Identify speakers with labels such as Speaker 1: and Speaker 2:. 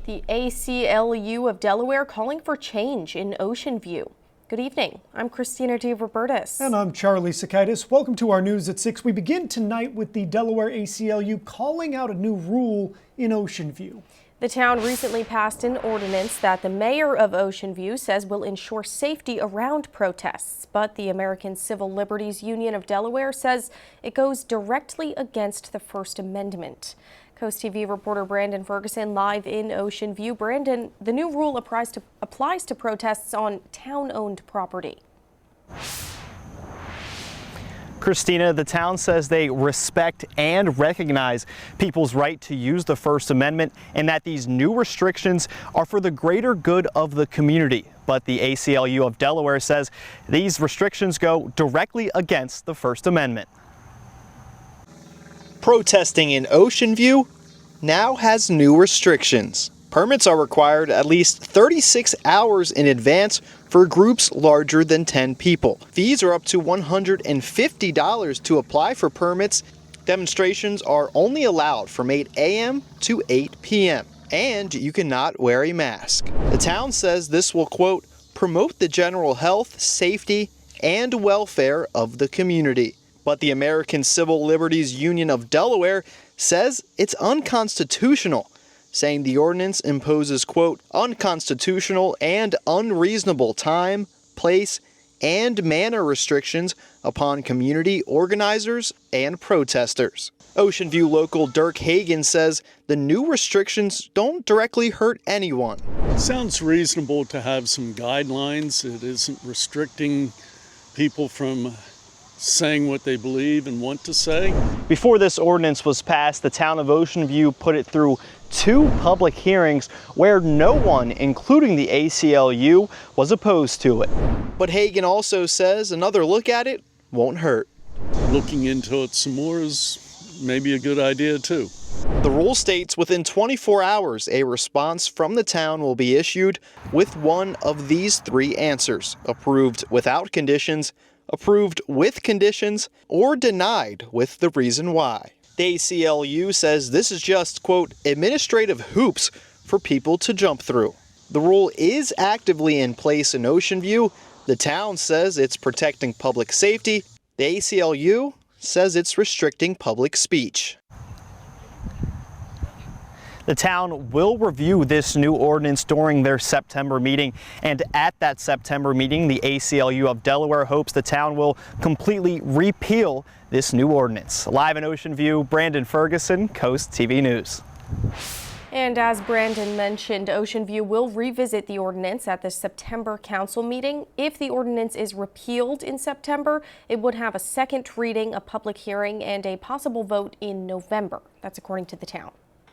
Speaker 1: The ACLU of Delaware calling for change in Ocean View. Good evening. I'm Christina DeRobertis.
Speaker 2: And I'm Charlie Sakaitis. Welcome to our News at 6. We begin tonight with the Delaware ACLU calling out a new rule in Ocean View.
Speaker 1: The town recently passed an ordinance that the mayor of Ocean View says will ensure safety around protests. But the American Civil Liberties Union of Delaware says it goes directly against the First Amendment. Coast TV reporter Brandon Ferguson live in Ocean View. Brandon, the new rule applies to protests on town-owned property.
Speaker 3: Christina, the town says they respect and recognize people's right to use the First Amendment and that these new restrictions are for the greater good of the community. But the ACLU of Delaware says these restrictions go directly against the First Amendment. Protesting in Ocean View now has new restrictions. Permits are required at least 36 hours in advance for groups larger than 10 people. Fees are up to $150 to apply for permits. Demonstrations are only allowed from 8 a.m. to 8 p.m. and you cannot wear a mask. The town says this will, quote, promote the general health, safety, and welfare of the community. But the American Civil Liberties Union of Delaware says it's unconstitutional, saying the ordinance imposes, quote, unconstitutional and unreasonable time, place, and manner restrictions upon community organizers and protesters. Ocean View local Dirk Hagen says the new restrictions don't directly hurt anyone.
Speaker 4: It sounds reasonable to have some guidelines. It isn't restricting people from saying what they believe and want to say.
Speaker 3: Before this ordinance was passed, the town of Ocean View put it through 2 public hearings where no one, including the ACLU, was opposed to it. But Hagen also says another look at it won't hurt.
Speaker 4: Looking into it some more is maybe a good idea too.
Speaker 3: The rule states within 24 hours, a response from the town will be issued with one of these 3 answers: approved without conditions, approved with conditions, or denied with the reason why. The ACLU says this is just, quote, administrative hoops for people to jump through. The rule is actively in place in Ocean View. The town says it's protecting public safety. The ACLU says it's restricting public speech. The town will review this new ordinance during their September meeting, and at that September meeting, the ACLU of Delaware hopes the town will completely repeal this new ordinance. Live in Ocean View, Brandon Ferguson, Coast TV News.
Speaker 1: And as Brandon mentioned, Ocean View will revisit the ordinance at the September council meeting. If the ordinance is repealed in September, it would have a second reading, a public hearing, and a possible vote in November. That's according to the town.